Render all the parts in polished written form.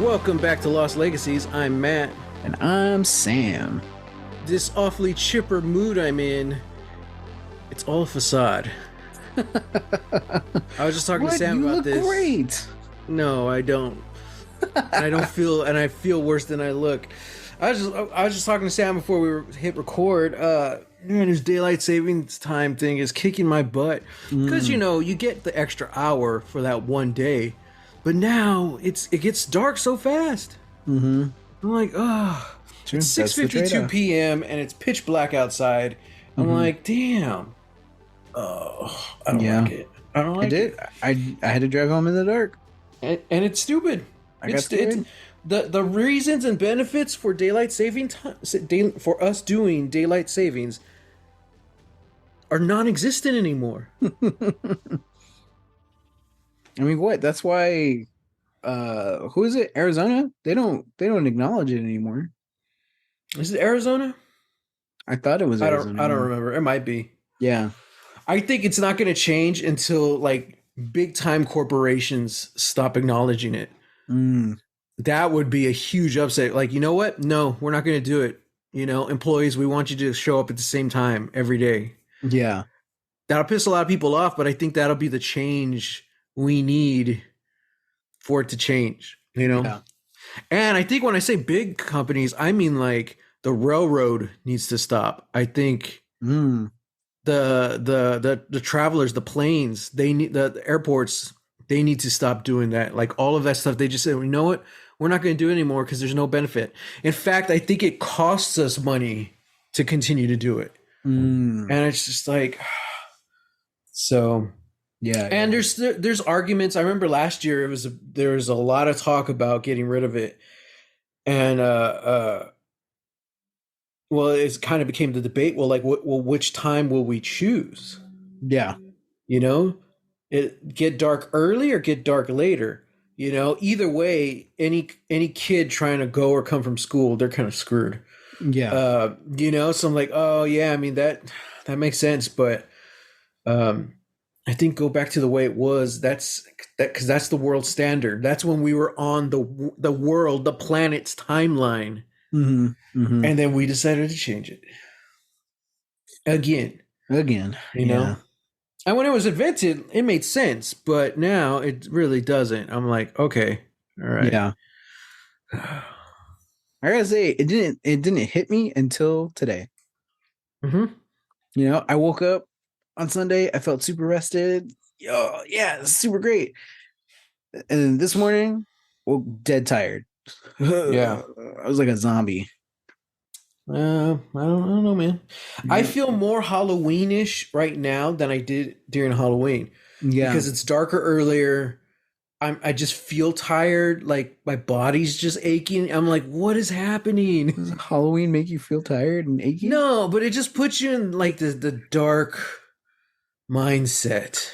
Welcome back to Lost Legacies. I'm Matt. And I'm Sam. This awfully chipper mood I'm in, it's all a facade. I was just talking to Sam about this. You look great. No, I don't. And I feel worse than I look. I was just talking to Sam before we hit record. Man, this daylight savings time thing is kicking my butt because you get the extra hour for that one day, but now it gets dark so fast. I'm like, oh, it's 6:52 p.m. and it's pitch black outside. I'm like, damn. Oh, I don't like it. I don't like it. I had to drive home in the dark, and it's stupid. The reasons and benefits for daylight saving time, for us doing daylight savings are non-existent anymore. I mean, what? That's why. Who is it? Arizona? They don't acknowledge it anymore. Is it Arizona? I thought it was Arizona. I don't remember. It might be. Yeah. I think it's not going to change until like big time corporations stop acknowledging it. That would be a huge upset. Like, you know what? No, we're not going to do it. Employees, we want you to show up at the same time every day. Yeah. That'll piss a lot of people off, but I think that'll be the change we need for it to change, Yeah. And I think when I say big companies, I mean like the railroad needs to stop. I think the travelers, the planes, they need the airports, they need to stop doing that. Like all of that stuff, they just said, you know what? We're not going to do it anymore because there's no benefit. In fact, I think it costs us money to continue to do it. And it's just like, so yeah. And there's arguments. I remember last year there was a lot of talk about getting rid of it. And well, it kind of became the debate. Well, like, which time will we choose? Yeah. It get dark early or get dark later. Either way, any kid trying to go or come from school, they're kind of screwed. Yeah. So I'm like, oh yeah, I mean that makes sense, but I think go back to the way it was. That's because that's the world standard. That's when we were on the planet's timeline. And then we decided to change it again. You know. And when it was invented, it made sense, but now it really doesn't. I'm like, okay, all right. Yeah. I gotta say, it didn't hit me until today. I woke up on Sunday. I felt super rested. Yo, yeah, super great. And then this morning, woke dead tired. Yeah, I was like a zombie. I don't know, man. I feel more Halloweenish right now than I did during Halloween. Yeah, because it's darker earlier. I just feel tired. Like my body's just aching. I'm like, what is happening? Does Halloween make you feel tired and achy? No, but it just puts you in like the dark mindset.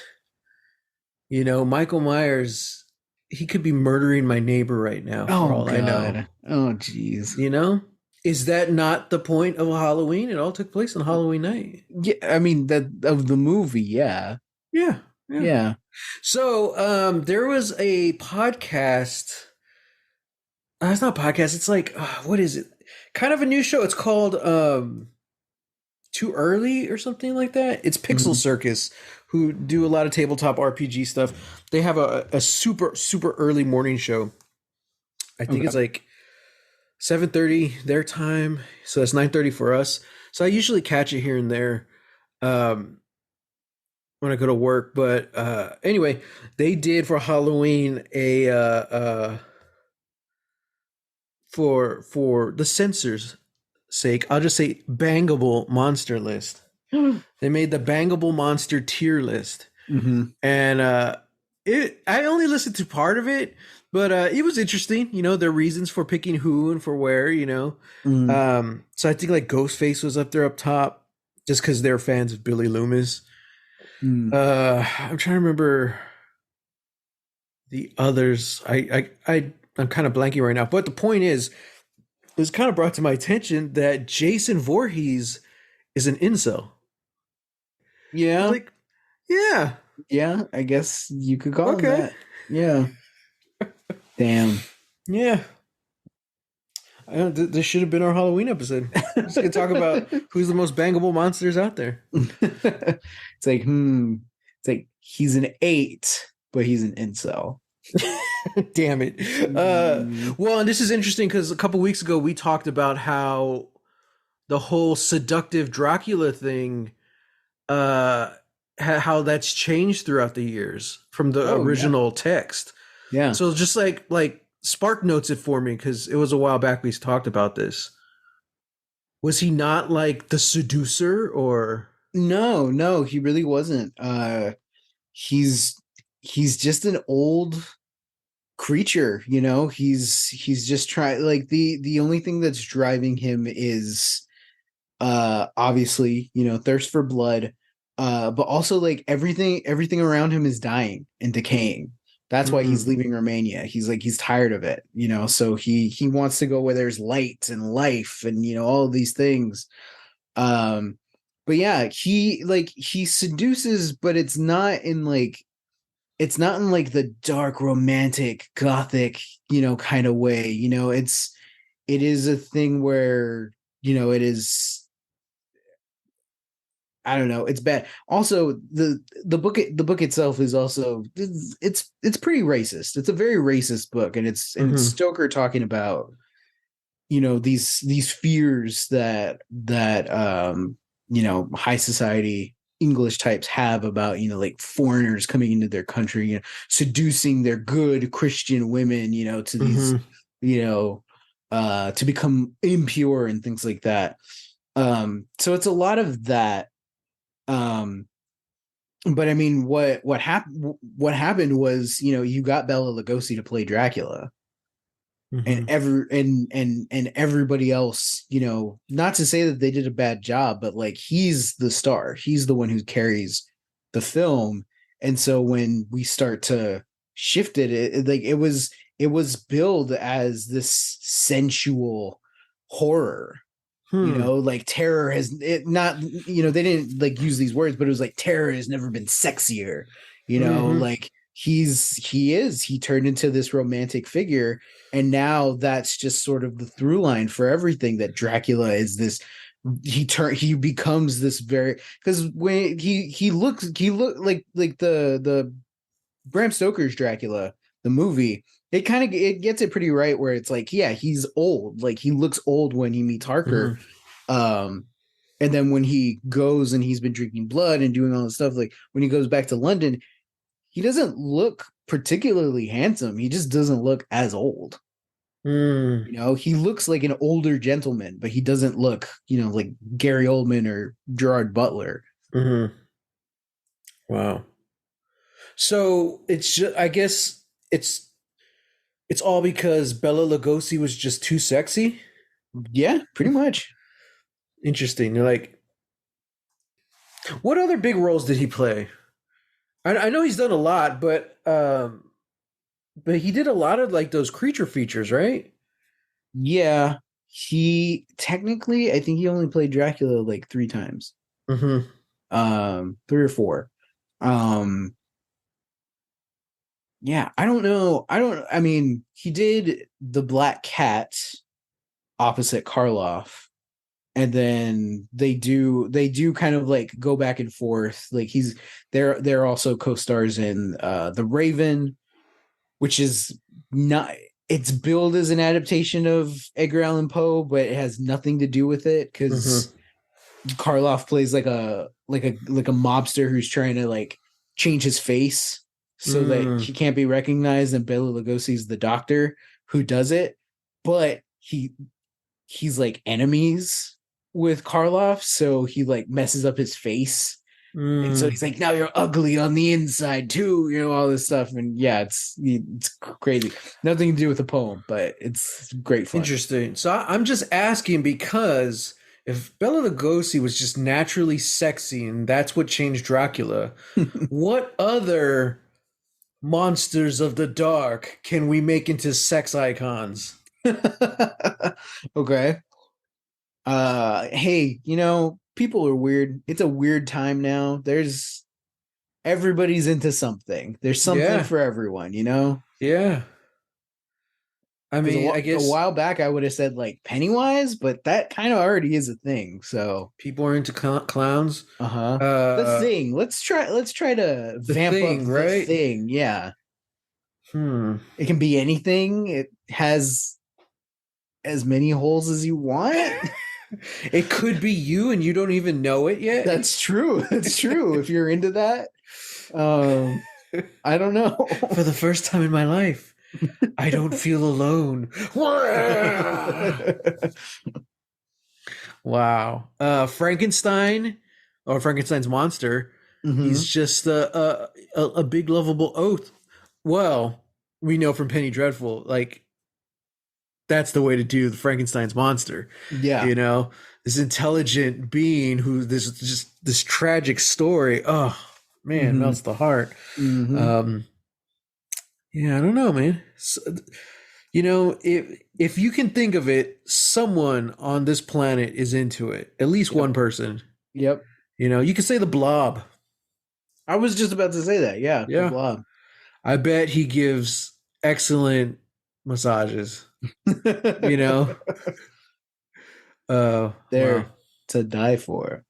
Michael Myers, he could be murdering my neighbor right now. Oh, for all God. I know. Oh, jeez. Is that not the point of Halloween? It all took place on Halloween night. Yeah, I mean that of the movie. Yeah. So there was a podcast. It's not a podcast. It's like what is it? Kind of a new show. It's called Too Early or something like that. It's Pixel Circus, who do a lot of tabletop RPG stuff. They have a super early morning show. I think it's like 7:30 their time, so that's 9:30 for us. So I usually catch it here and there when I go to work. But anyway, they did for Halloween a for the censors' sake, I'll just say bangable monster list. They made the bangable monster tier list, and I only listened to part of it. But it was interesting, their reasons for picking who and for where, So I think like Ghostface was up there up top just because they're fans of Billy Loomis. I'm trying to remember the others. I'm kind of blanking right now. But the point is, it was kind of brought to my attention that Jason Voorhees is an incel. Yeah. Like, yeah. Yeah, I guess you could call him that. Yeah. Damn. Yeah. This should have been our Halloween episode. Just gonna talk about who's the most bangable monsters out there. It's like, it's like he's an 8, but he's an incel. Damn it. Well, and this is interesting because a couple weeks ago we talked about how the whole seductive Dracula thing, uh, how that's changed throughout the years from the Oh yeah, original text. yeah. So just like Spark notes it for me because it was a while back we talked about this. Was he not like the seducer or? No, no, he really wasn't. He's he's just an old creature, you know. He's just trying, like, the only thing that's driving him is obviously, you know, thirst for blood, but also like everything around him is dying and decaying. That's why he's Mm, leaving Romania. He's like, he's tired of it, you know. So he wants to go where there's light and life and, you know, all of these things. um but yeah, he seduces, but it's not in like the dark romantic gothic, you know, kind of way. You know, it is a thing where, you know, it is, I don't know, it's bad. Also, the book itself is also, it's pretty racist. It's a very racist book, and it's mm-hmm, Stoker talking about, you know, these fears that you know, high society English types have about, you know, like foreigners coming into their country, you know, seducing their good Christian women, you know, to these, mm-hmm, you know, to become impure and things like that. So it's a lot of that. um but I mean, what happened was, you know, you got Bela Lugosi to play Dracula, and mm-hmm, and everybody else, you know, not to say that they did a bad job, but like, he's the star, he's the one who carries the film. And so when we start to shift like, it was billed as this sensual horror, you hmm, know, like terror has it not, you know, they didn't like use these words, but it was like, terror has never been sexier, you know, mm-hmm, like he turned into this romantic figure. And now that's just sort of the through line for everything, that Dracula is this, he becomes this very, because when he look like the Bram Stoker's Dracula, the movie, it kind of, it gets it pretty right, where it's like, yeah, he's old, like he looks old when he meets Harker. mm-hmm, um and then when he goes and he's been drinking blood and doing all this stuff, like when he goes back to London, he doesn't look particularly handsome. He just doesn't look as old. mm, You know, he looks like an older gentleman, but he doesn't look, you know, like Gary Oldman or Gerard Butler. mm-hmm. Wow. So it's just, I guess it's all because Bella Lugosi was just too sexy. Yeah, pretty much. Interesting. You're like, what other big roles did he play? I know he's done a lot, but he did a lot of like those creature features, right? Yeah, he technically, I think he only played Dracula like 3 times, Mm-hmm. 3 or 4. Um, yeah, I don't know. I mean, he did the Black Cat opposite Karloff, and then they do kind of like go back and forth. Like, they're also co-stars in The Raven, which is not, it's billed as an adaptation of Edgar Allan Poe, but it has nothing to do with it, because Mm-hmm. Karloff plays like a mobster who's trying to like change his face so that Mm, he can't be recognized, and Bela Lugosi's the doctor who does it. But he's like enemies with Karloff, so he like messes up his face. And so mm. he's like, now you're ugly on the inside too, you know, all this stuff. And yeah, it's crazy. Nothing to do with the poem, but it's great fun. Interesting. So I'm just asking because if Bela Lugosi was just naturally sexy and that's what changed Dracula, what other monsters of the dark can we make into sex icons? Okay. Hey, you know, people are weird. It's a weird time now. There's everybody's into something. There's something Yeah, for everyone, you know? yeah. I Because mean, I a guess while back I would have said like Pennywise, but that kind of already is a thing. So people are into clowns. uh-huh. The Uh, Thing. Let's try to the vamp up Thing, The right? Thing. Yeah. Hmm. It can be anything. It has as many holes as you want. It could be you, and you don't even know it yet. That's true. That's true. If you're into that. I don't know. For the first time in my life, I don't feel alone. Wow. Frankenstein or Frankenstein's monster. He's Hmm. just a big lovable oath. Well, we know from Penny Dreadful, like that's the way to do the Frankenstein's monster. Yeah. You know, this intelligent being who this tragic story. Oh man, Hmm. melts the heart. Hmm. Um, yeah, I don't know, man. You know, if you can think of it, someone on this planet is into it. At least Yep. one person. Yep. You know, you could say the Blob. I was just about to say that. Yeah, the Yeah, Blob. I bet he gives excellent massages. You know, wow. There to die for.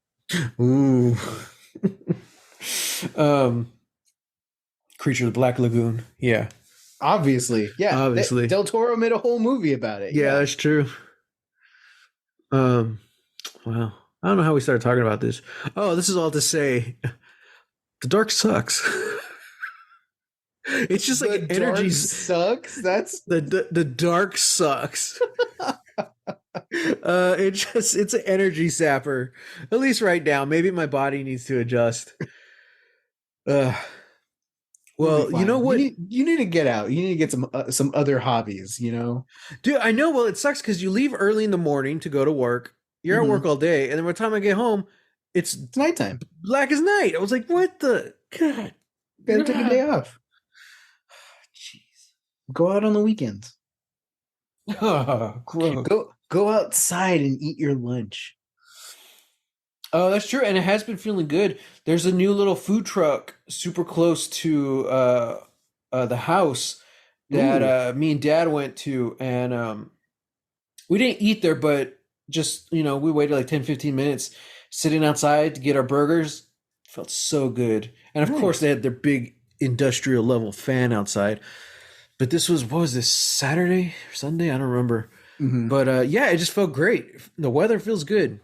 Ooh. um, Creature of the Black Lagoon. Yeah, Obviously, yeah. obviously. Del Toro made a whole movie about it. Yeah, Yeah. that's true. Um, wow. I don't know how we started talking about this. Oh, this is all to say, the dark sucks. It's just The like dark energies. sucks. That's The dark sucks. It's an energy sapper. At least right now. Maybe my body needs to adjust. Uh, You'll be well, you know fine. what, You need to get out. You need to get some other hobbies, you know. dude? I know. Well, it sucks because you leave early in the morning to go to work. You're at work Hmm. all day, and then by the time I get home, it's It's nighttime. black as night. I was like, what the god? Got to take a day off. Jeez. Go out on the weekends. Oh, gross. Go outside and eat your lunch. Oh, that's true, and it has been feeling good. There's a new little food truck super close to the house that Ooh. me and Dad went to, and we didn't eat there, but just we waited like 10, 15 minutes sitting outside to get our burgers. Felt so good, and of course they Nice. had their big industrial level fan outside. But this was what was this, Saturday or Sunday? I don't remember. Hmm. But yeah, it just felt great. The weather feels good,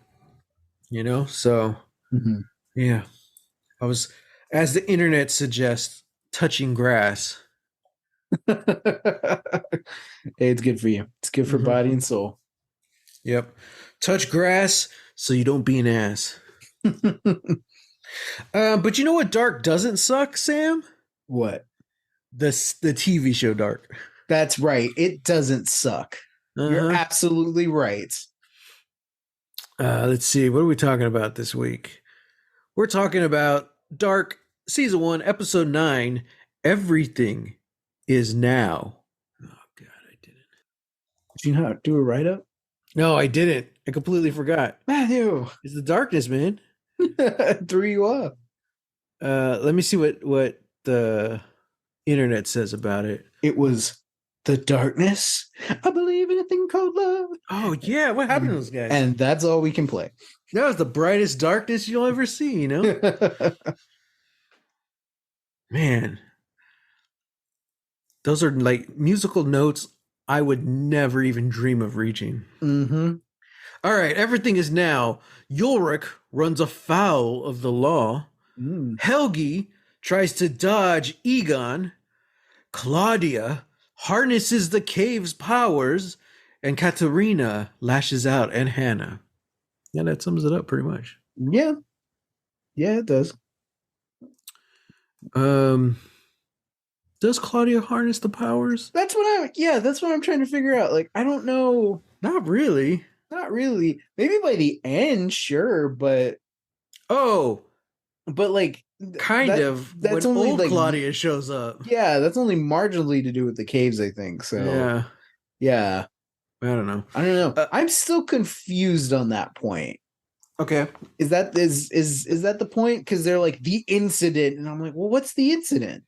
so. Hmm. Yeah, I was, as the internet suggests, touching grass. Hey, it's good for you. It's good for Hmm. body and soul. Yep. Touch grass so you don't be an ass. But you know what Dark doesn't suck, Sam? What? The TV show Dark. That's right. It doesn't suck. You're Uh-huh. absolutely right. Let's see. What are we talking about this week? We're talking about Dark Season 1, Episode 9, Everything is Now. Oh, God, I didn't. Do you know how to do a write up? No, I didn't. I completely forgot. Matthew It's the darkness, man. threw you up. Let me see what the internet says about it. It was the darkness. I believe in a thing called love. Oh yeah, what happened to those guys? And that's all we can play. That was the brightest darkness you'll ever see, Man, those are like musical notes I would never even dream of reaching. Mm-hmm. All right, everything is now. Ulrich runs afoul of the law. Helgi tries to dodge Egon. Claudia harnesses the cave's powers, and Katerina lashes out at Hannah. Yeah, that sums it up pretty much. Yeah. Yeah, it does. Does Claudia harness the powers? That's what I'm trying to figure out. Like, I don't know. Not really. Not really. Maybe by the end, sure, but Oh, like kind of. That's When only old like Claudia shows up. yeah, that's only marginally to do with the caves, I think. So Yeah, I don't know. I don't know. I'm still confused on that point. Okay. Is that the point? Because they're like the incident, and I'm like, well, what's the incident?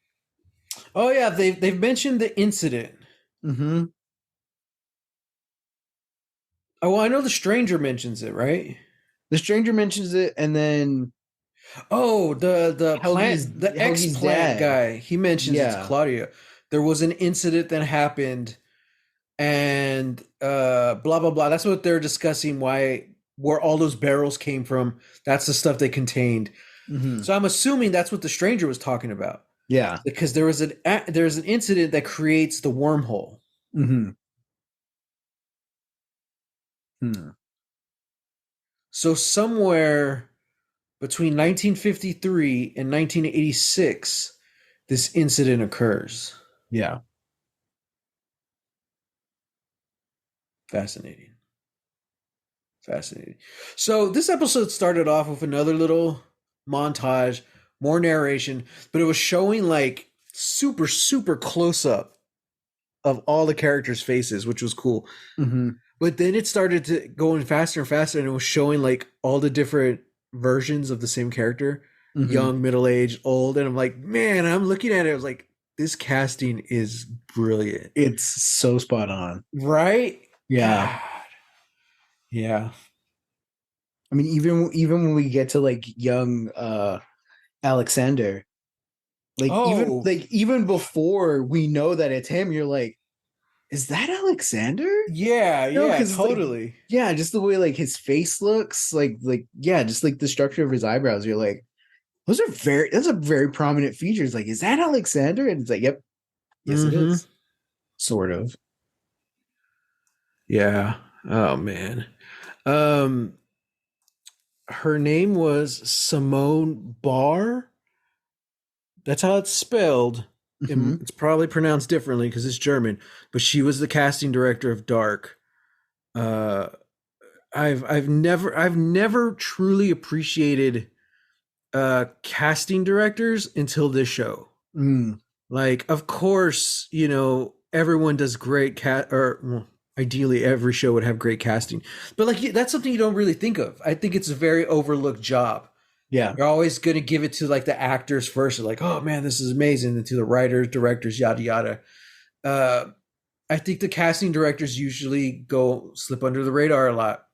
Oh yeah, they've mentioned the incident. Mm-hmm. Oh, well, I know the stranger mentions it, right? The stranger mentions it, and then Oh, the ex Helgi's plant dad. guy. He mentions it's Yeah. Claudia. There was an incident that happened, and blah blah blah. That's what they're discussing. Why where all those barrels came from? That's the stuff they contained. Hmm. So I'm assuming that's what the stranger was talking about Yeah. because there's an incident that creates the wormhole. Hmm. Hmm. So somewhere between 1953 and 1986, this incident occurs. Yeah. Fascinating. Fascinating. So this episode started off with another little montage, more narration, but it was showing like super, super close up of all the characters' faces, which was cool. Hmm. But then it started to going faster and faster, and it was showing like all the different versions of the same character, Hmm. young, middle aged, old. And I'm like, man, I'm looking at it. I was like, this casting is brilliant. It's so spot on. Right? Yeah. God. Yeah. I mean, even when we get to like young Alexander, Oh, like even before we know that it's him, you're like, is that Alexander? yeah, No, yeah, because like, totally. yeah, just the way like his face looks, like yeah, just like the structure of his eyebrows. You're like, that's a very prominent features. Like, is that Alexander? And it's like, yep, yes, it Mm-hmm. is. Sort of. Yeah. Oh man. Um, her name was Simone Barr. That's how it's spelled. Hmm. It's probably pronounced differently because it's German, but she was the casting director of Dark. Uh, I've never truly appreciated casting directors until this show. Mm, Like, of course, you know everyone does great or well, ideally every show would have great casting, but like that's something you don't really think of. I think it's a very overlooked job. yeah. You're always going to give it to like the actors first. They're like, oh man, this is amazing. And to the writers, directors, yada yada. Uh, I think the casting directors usually go slip under the radar a lot.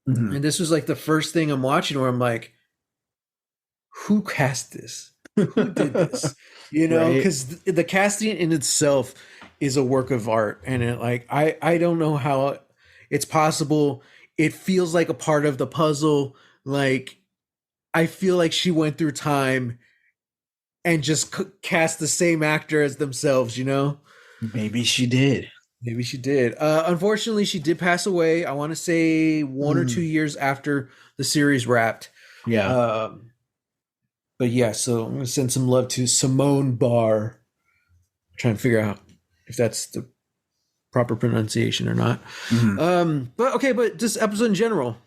Hmm. And this was like the first thing I'm watching where I'm like, who cast this? Who did this? You know, Right. because the casting in itself is a work of art, and I don't know how it's possible. It feels like a part of the puzzle. Like I feel like she went through time and just cast the same actor as themselves. You know, Maybe she did. maybe she did. Unfortunately, she did pass away. I want to say 1 or 2 years after the series wrapped. Yeah. Um, but yeah, so I'm gonna send some love to Simone Barr. Trying to figure out if that's the proper pronunciation or not. Mhm. But okay, but just episode in general.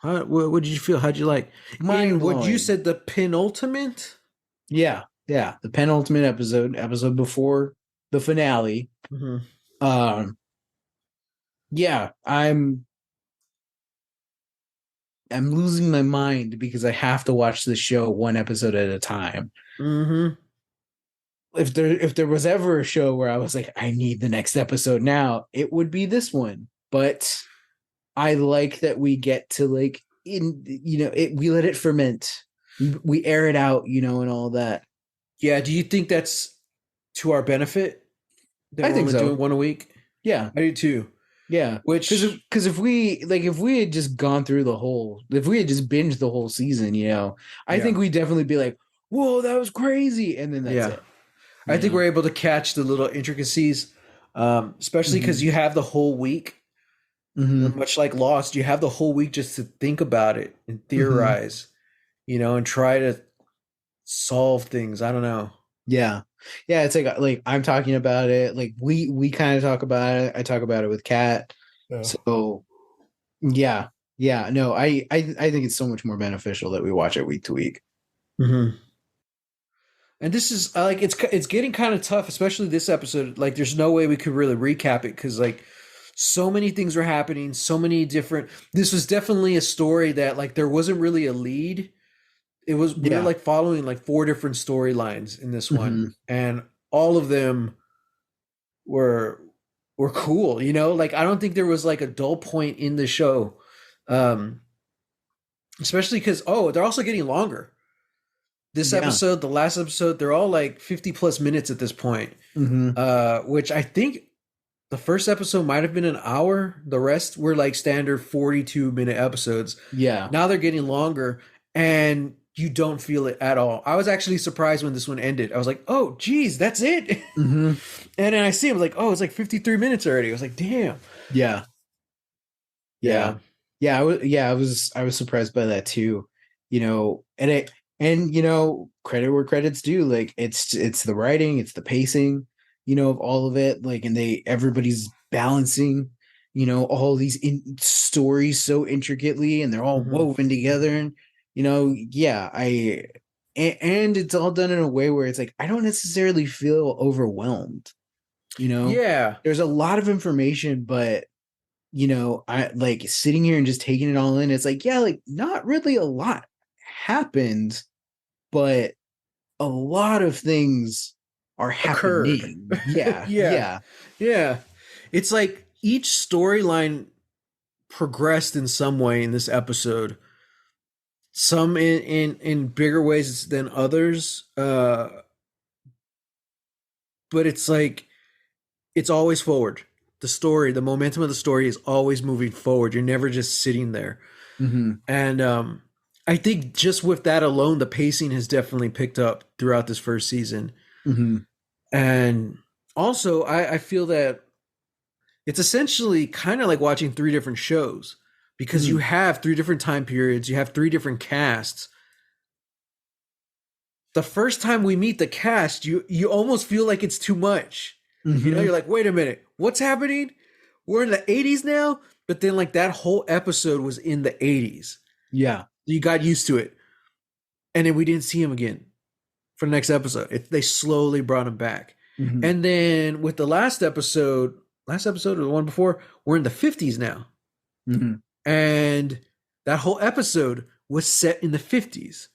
What did you feel? How'd you like? Mind In what you blowing. said, the penultimate. Yeah, yeah. The penultimate episode before the finale. Mm-hmm. Um, yeah, I'm losing my mind because I have to watch the show one episode at a time. Mm-hmm. If there was ever a show where I was like, I need the next episode now, it would be this one. But I like that we get to like in we let it ferment. We air it out, and all that. Yeah. Do you think that's to our benefit that I we're think only doing so. one a week? Yeah. I do too. Yeah, Which because if we had just gone through if we had just binged the whole season, I yeah, think we'd definitely be like, "Whoa, that was crazy," and then that's yeah. it. I You think know. we're able to catch the little intricacies, especially because Hmm. you have the whole week. Hmm. Much like Lost, you have the whole week just to think about it and Hmm. theorize, and try to solve things. I don't know. Yeah, yeah. It's like I'm talking about it. Like we kind of talk about it. I talk about it with Kat. Yeah. So yeah, yeah. No, I think it's so much more beneficial that we watch it week to week. Mm-hmm. And this is like it's getting kind of tough, especially this episode. Like, there's no way we could really recap it because like so many things were happening, so many different. This was definitely a story that like there wasn't really a lead. It was we were Yeah. like following like four different storylines in this one, Hmm. and all of them were were cool, you know? Like I don't think there was like a dull point in the show. Um especially cuz they're also getting longer. This Yeah. episode, the last episode, they're all like 50 plus minutes at this point. Mm-hmm. Which I think the first episode might have been an hour. The rest were like standard 42-minute episodes. Yeah. Now they're getting longer and you don't feel it at all. I was actually surprised when this one ended. I was like, oh, geez, that's it. Mm-hmm. And then I see him like, oh, it's like 53 minutes already. I was like, damn. Yeah. Yeah. Yeah. I was surprised by that too. And credit where credit's due. Like it's the writing, it's the pacing, of all of it. Like, and everybody's balancing, all these stories so intricately, and they're all Mm-hmm. woven together. And yeah, and it's all done in a way where it's like I don't necessarily feel overwhelmed. Yeah. There's a lot of information, but I like sitting here and just taking it all in. It's like, yeah, like not really a lot happened, but a lot of things are Occurred. happening. Yeah, Yeah. yeah. Yeah. It's like each storyline progressed in some way in this episode. Some in bigger ways than others. But it's like it's always forward. The story, the momentum of the story is always moving forward. You're never just sitting there. Mm-hmm. And I think just with that alone, the pacing has definitely picked up throughout this first season. Mm-hmm. And also, I feel that it's essentially kind of like watching three different shows because Mm-hmm. you have three different time periods, you have three different casts. The first time we meet the cast, you almost feel like it's too much. Mm-hmm. You're like, wait a minute, what's happening? We're in the 80s now, but then like that whole episode was in the 80s. Yeah. You got used to it. And then we didn't see him again for the next episode. They slowly brought him back. Mm-hmm. And then with the last episode or the one before, we're in the 50s now. Mm-hmm. And that whole episode was set in the 50s.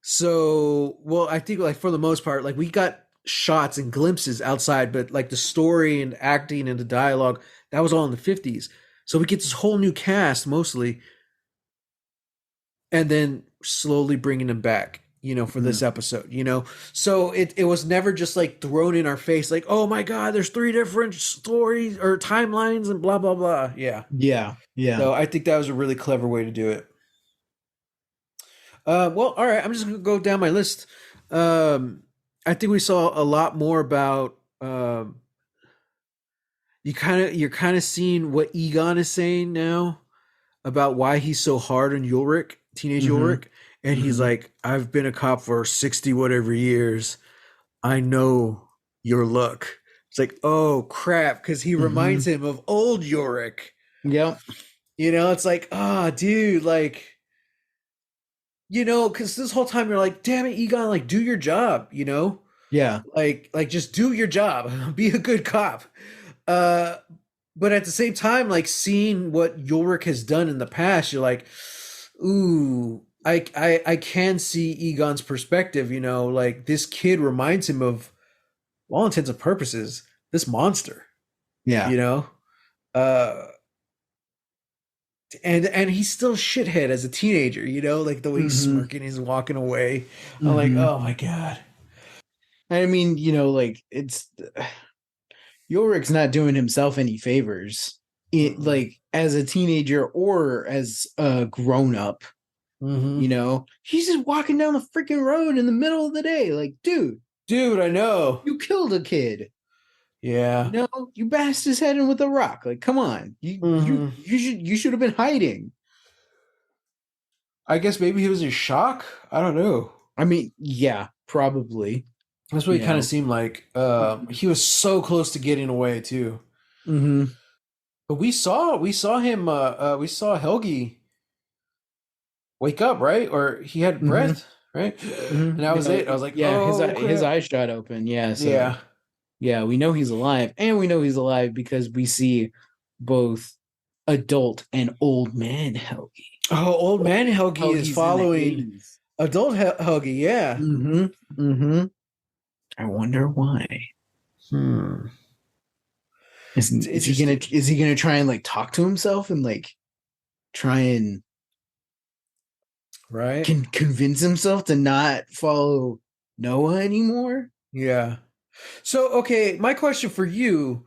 So, well, I think like for the most part, like we got shots and glimpses outside, but like the story and acting and the dialogue, that was all in the 50s. So we get this whole new cast mostly, and then slowly bringing them back, for this episode, So it was never just like thrown in our face, like, oh my God, there's three different stories or timelines and blah, blah, blah. Yeah. Yeah. Yeah. So I think that was a really clever way to do it. Well, all right. I'm just gonna go down my list. I think we saw a lot more about. You're kind of seeing what Egon is saying now about why he's so hard on Ulrich, teenage Mm-hmm. Ulrich, and he's like, "I've been a cop for 60 whatever years. I know your look." It's like, oh crap, because he reminds him of old Ulrich. Yep. It's like, ah, dude, like. Because this whole time you're like, damn it, Egon, like, do your job, Yeah. like just do your job, be a good cop. Uh, but at the same time, like seeing what Ulrich has done in the past, you're like, ooh, I can see Egon's perspective. Like this kid reminds him of, all intents and purposes, this monster. Yeah. Uh, and he's still shithead as a teenager, like the way he's smirking, he's walking away. I'm like, oh my God. I mean, like it's Ulrich's not doing himself any favors. Like as a teenager or as a grown up, he's just walking down the freaking road in the middle of the day. Like, dude, I know you killed a kid. Yeah. You bashed his head in with a rock. Like, come on. You should have been hiding. I guess maybe he was in shock. I don't know. I mean, yeah, probably. That's what it kind of seemed like. He was so close to getting away too. Mm-hmm. But we saw him. We saw Helgi wake up, right? Or he had breath, right? And that was it. I was like, yeah, oh, his eyes shot open. Yeah. So, yeah, we know he's alive, and we know he's alive because we see both adult and old man Helgi. Oh, old man Helgi is following adult Helgi. Yeah. Mm-hmm. Mm-hmm. I wonder why. It's interesting. Is he gonna try and like talk to himself and like try and Right? can convince himself to not follow Noah anymore? Yeah. So, okay, my question for you,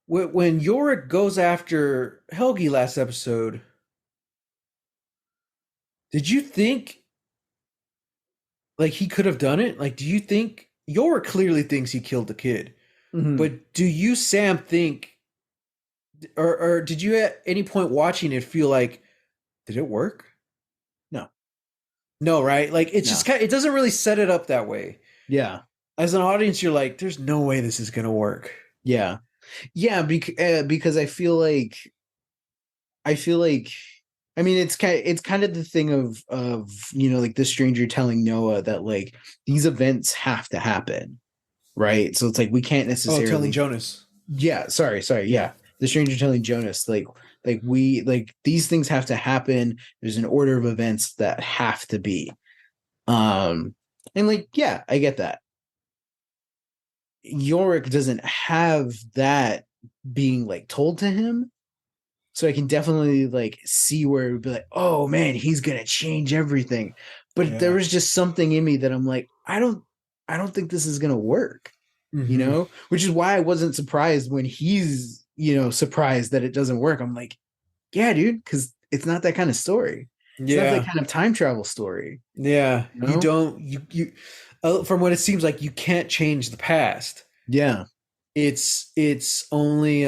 when Yorick goes after Helgi last episode, did you think like he could have done it? Like, do you think Yorick clearly thinks he killed the kid, Mm-hmm. but do you, Sam, think, or did you at any point watching it feel like, did it work? No, No, right? Like, it's just no, kind of, it doesn't really set it up that way. yeah, As an audience, you're like, there's no way this is gonna work. yeah, yeah. Because I feel like I mean it's kind of the thing of like the stranger telling Noah that like these events have to happen, right? So it's like we can't Oh, telling necessarily Jonas. yeah, sorry, Yeah. yeah. The stranger telling Jonas like we like these things have to happen. There's an order of events that have to be. And like yeah, I get that. Yorick doesn't have that being like told to him. So I can definitely like see where it would be like, oh man, he's gonna change everything. But there Yeah. was just something in me that I'm like, I don't think this is gonna work, Mm-hmm. which is why I wasn't surprised when he's, surprised that it doesn't work. I'm like, yeah, dude, because it's not that kind of story. It's not that Yeah. kind of time travel story, Yeah. you You know? don't, you, from what it seems like, you can't change the past. Yeah. It's only,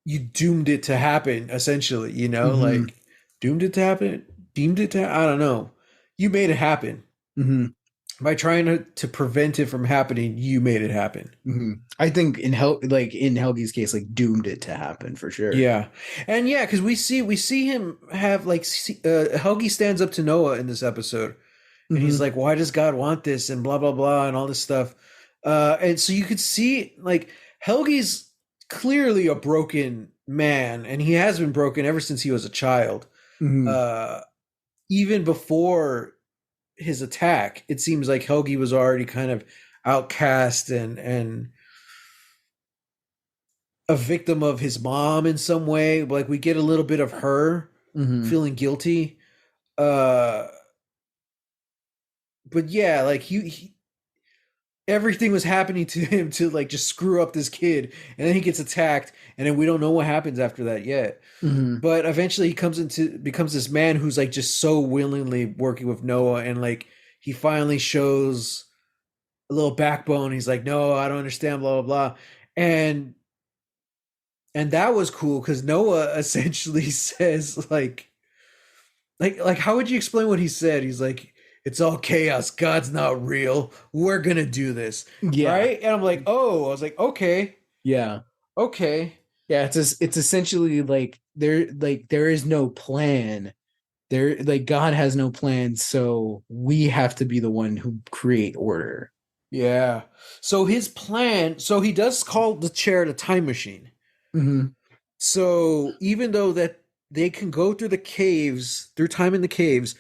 you doomed it to happen, essentially, Mm-hmm. like doomed it to happen, deemed it to, I don't know. You made it happen. Mm-hmm. By trying to prevent it from happening, you made it happen. Mm-hmm. I think in Helgi's case, like doomed it to happen for sure. Yeah, and yeah, because we see him have like Helgi stands up to Noah in this episode, and he's Mm-hmm. like, "Why does God want this?" and blah blah blah and all this stuff. And so you could see like Helgi's clearly a broken man, and he has been broken ever since he was a child. Mm-hmm. Uh, Even before his attack, it seems like Helgi was already kind of outcast and a victim of his mom in some way. Like we get a little bit of her Mm-hmm. feeling guilty. Uh but yeah, like he everything was happening to him to like just screw up this kid, and then he gets attacked, and then we don't know what happens after that yet. Mm-hmm. But eventually he becomes this man who's like just so willingly working with Noah, and like he finally shows a little backbone. He's like, no, I don't understand, blah blah blah. And that was cool because Noah essentially says like how would you explain what he said? He's like, it's all chaos, God's not real, we're gonna do this, Yeah. right? And I'm like, oh, I was like, okay, Yeah. okay. Yeah, it's essentially like there is no plan. There like God has no plan, so we have to be the one who create order. Yeah, so his plan, so he does call the chair the time machine. Mm-hmm. So even though that they can go through the caves, through time in the caves,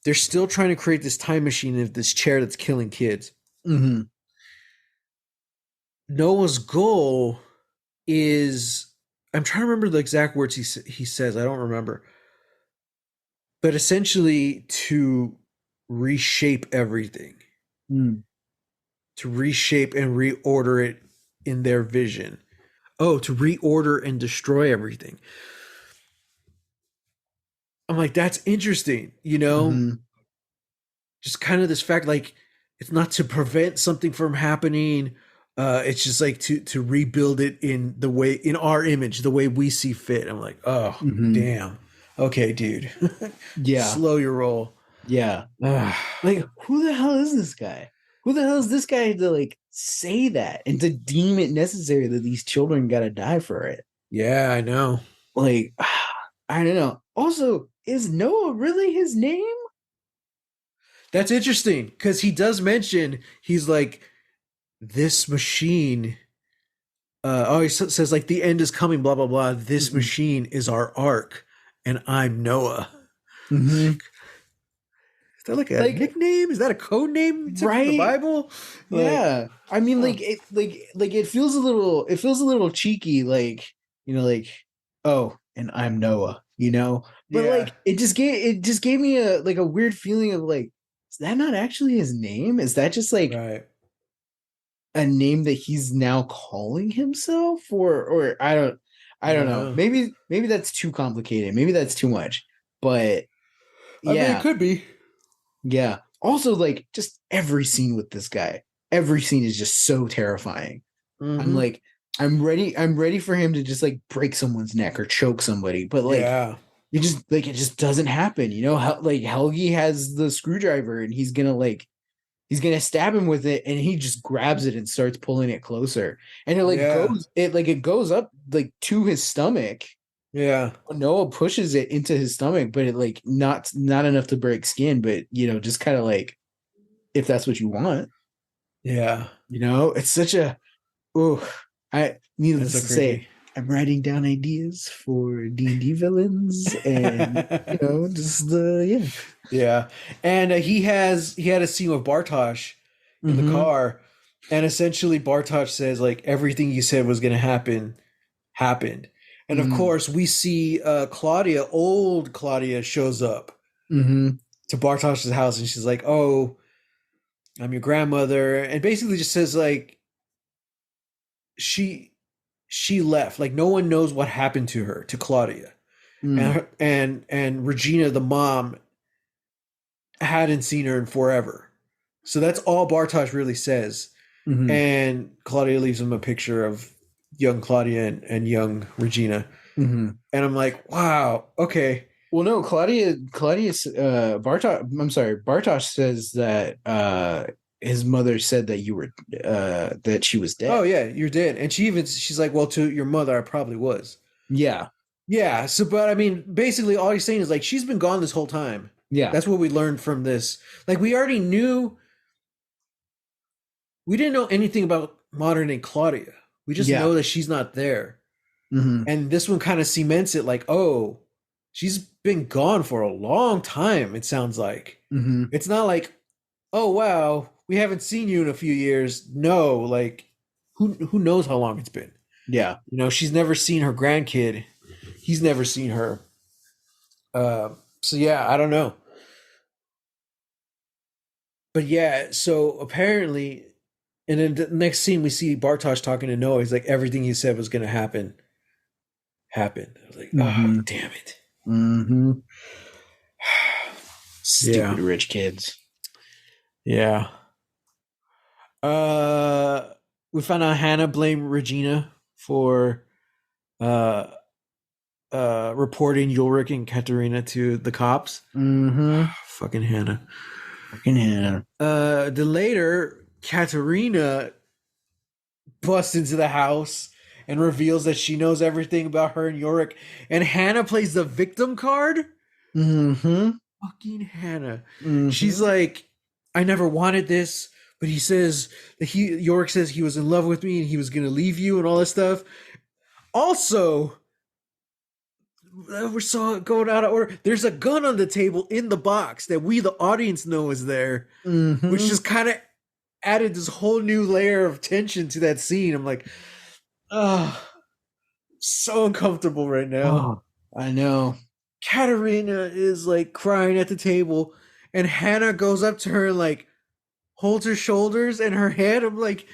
they're still trying to create this time machine of this chair that's killing kids. Mm-hmm. Noah's goal is, I'm trying to remember the exact words he says. I don't remember, but essentially to reshape everything, Mm. to reshape and reorder it in their vision. Oh, to reorder and destroy everything. I'm like, that's interesting, Mm-hmm. just kind of this fact, like it's not to prevent something from happening. It's just like to rebuild it in the way, in our image, the way we see fit. I'm like, oh Mm-hmm. damn, okay, dude. Yeah. Slow your roll. Yeah. Ah, Like who the hell is this guy? Who the hell is this guy to like say that and to deem it necessary that these children gotta die for it? yeah, I know. Like I don't know. Also, is Noah really his name? That's interesting because he does mention, he's like, this machine. He says like the end is coming, blah blah blah. This Mm-hmm. machine is our ark, and I'm Noah. Mm-hmm. that like a Like, nickname? Is that a code name you took from the right? Bible? Like, Yeah. I mean, huh. like it feels a little cheeky, like, like, oh, and I'm Noah, But Yeah. like it just gave me a like a weird feeling of like, is that not actually his name? Is that just like Right. a name that he's now calling himself? Or I don't know. Yeah. Maybe that's too complicated. Maybe that's too much. But I mean, it yeah, could be. yeah. Also, like, just every scene with this guy, every scene is just so terrifying. I'm Mm-hmm. like, I'm ready for him to just like break someone's neck or choke somebody, but like Yeah. it just doesn't happen. Like Helgi has the screwdriver and he's gonna stab him with it, and he just grabs it and starts pulling it closer. And Yeah. it goes up like to his stomach. Yeah. Noah pushes it into his stomach, but it like not enough to break skin, but just kind of like, if that's what you want. Yeah. It's such a oh, I That's needless so to say, creepy. I'm writing down ideas for D&D villains, and just the yeah. Yeah. And he had a scene with Bartosh in the Mm-hmm. car, and essentially Bartosh says like everything you said was going to happen happened. And of Mm-hmm. course, we see Claudia, old Claudia, shows up Mm-hmm. to Bartosh's house, and she's like, "Oh, I'm your grandmother," and basically just says like she she left. Like no one knows what happened to her, to Claudia, and and Regina, the mom, hadn't seen her in forever. So that's all Bartosh really says. Mm-hmm. And Claudia leaves him a picture of young Claudia and young Regina. Mm-hmm. And I'm like, wow, okay. Well, no, Claudius, Bartosz. I'm sorry, Bartosz says that his mother said that you were that she was Oh dead. yeah, you're dead. And she's like, well, to your mother, I probably was. Yeah, Yeah. So, but I mean, basically, all he's saying is like she's been gone this whole time. yeah, That's what we learned from this. Like we already knew. We didn't know anything about modern day Claudia. We just yeah. know that she's not there. Mm-hmm. And this one kind of cements it. Like, oh, she's been gone for a long time. It sounds like Mm-hmm. it's not like, oh wow, we haven't seen you in a few years. No, like who knows how long it's been. Yeah. She's never seen her grandkid. He's never seen her. So yeah, I don't know. But yeah, so apparently, and then the next scene we see Bartosh talking to Noah. He's like, everything he said was going to happen happened. I was like, oh Mm-hmm. damn it. Mm-hmm. Yeah, Stupid rich kids. yeah. Uh, we found out Hannah blamed Regina for uh reporting Ulrich and Katerina to the cops. Mm-hmm. Fucking Hannah. Fucking hell. Then later, Katerina busts into the house and reveals that she knows everything about her and Yorick. And Hannah plays the victim card. Mm-hmm. Fucking Hannah. She's Mm-hmm. like, I never wanted this, but he says that Yorick says he was in love with me and he was gonna leave you and all this stuff. Also, we're so going out of order. There's a gun on the table in the box that we, the audience, know is there, which Mm-hmm. just kind of added this whole new layer of tension to that scene. I'm like, oh, so uncomfortable right now. Oh, I know. Katerina is like crying at the table, and Hannah goes up to her and like holds her shoulders and her head. I'm like,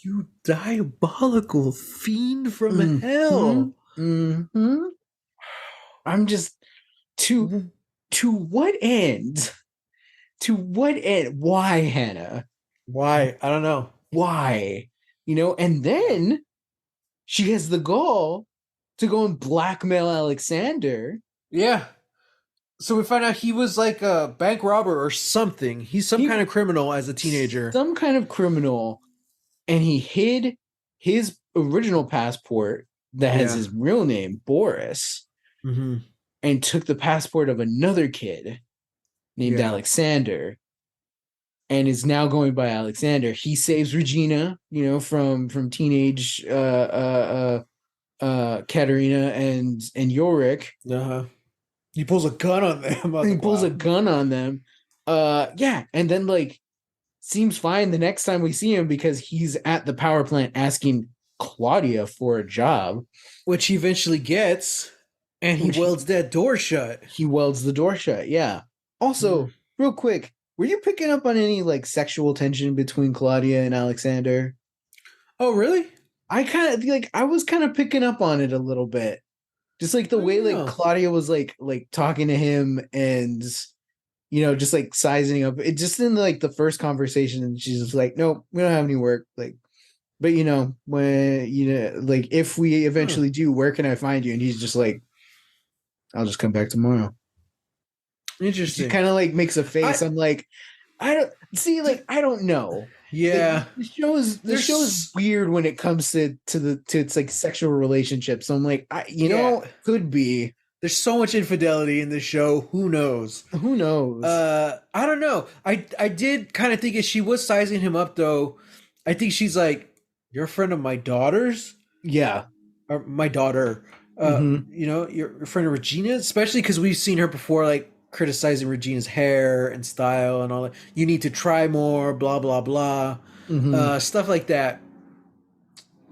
you diabolical fiend from Mm-hmm. hell. Mm-hmm. I'm just to to what end? To what end? Why, Hannah? Why? I don't know. Why? And then she has the gall to go and blackmail Alexander. Yeah. So we find out he was like a bank robber or something. He's some He kind of criminal as a teenager. some kind of criminal, and he hid his original passport that has Yeah. his real name, Boris, Mm-hmm. and took the passport of another kid named Yeah. Alexander, and is now going by Alexander. He saves Regina, from teenage Katerina and Yorick. Uh-huh. He pulls a gun on them out And the he pulls a cloud. gun on them. Yeah, and then like seems fine the next time we see him because he's at the power plant asking Claudia for a job, which he eventually gets, and he which welds that door shut. he welds the door shut. Yeah. Also, real quick, were you picking up on any like sexual tension between Claudia and Alexander? Oh, really? I kind of like I was kind of picking up on it a little bit. Just like the I way don't like know. Claudia was like talking to him and just like sizing up it just in like the first conversation and she's just like, nope, we don't have any work. Like, but when like if we Huh. eventually do, where can I find you? And he's just like, I'll just come back tomorrow. She Interesting. kind of like makes a face. I I'm like, I don't see, like, I don't know. yeah. The show is There's weird when it comes to its like sexual relationships. So I'm like, yeah. could be. There's so much infidelity in this show. Who knows? Who knows? I don't know. I did kind of think if she was sizing him up though, I think she's like, you're a friend of my daughter's Yeah. or my daughter. Mm-hmm. You're a friend of Regina, especially because we've seen her before, like criticizing Regina's hair and style and all that. You need to try more, blah blah blah, Mm-hmm. stuff like that.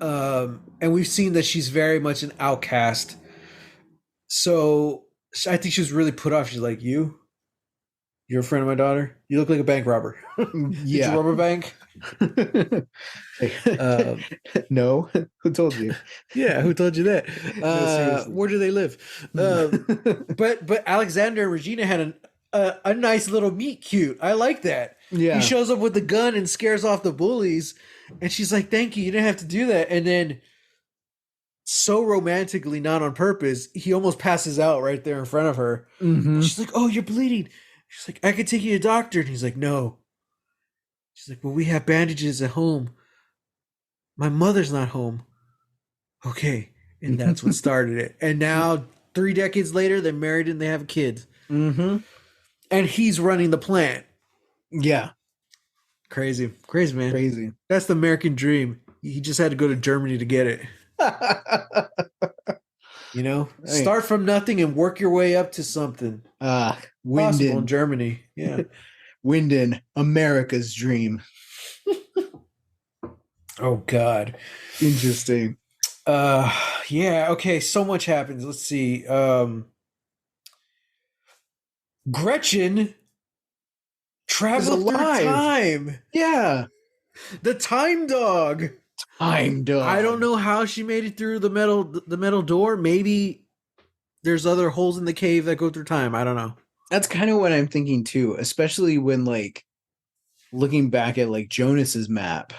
And we've seen that she's very much an outcast. So I think she was really put off. She's like, you're a friend of my daughter. You look like a bank robber. Did you Yeah. rob a bank? Um, No, who told you? yeah, who told you that? No, seriously. Where do they live? But Alexander and Regina had a nice little meet cute. I like that. He Yeah. shows up with the gun and scares off the bullies, and she's like, "Thank you, you didn't have to do that." And then, so romantically, not on purpose, he almost passes out right there in front of her. And Mm-hmm. she's like, "Oh, you're bleeding." She's like, "I could take you to a doctor," and he's like, "No." She's like, "Well, we have bandages at home. My mother's not home." Okay. And that's what started it. And now, 3 decades later, they're married and they have kids. Mm-hmm. And he's running the plant. Yeah. Crazy. Crazy, man. Crazy. That's the American dream. He just had to go to Germany to get it. Hey. Start from nothing and work your way up to something possible in Winden. Germany. Yeah. Winden, America's dream. Oh, God. Interesting. Uh, yeah. Okay. So much happens. Let's see. Gretchen Is traveled through alive. time. Yeah. The time dog. Time dog. I don't know how she made it through the metal door. Maybe there's other holes in the cave that go through time. I don't know. That's kind of what I'm thinking too, especially when like looking back at like Jonas's map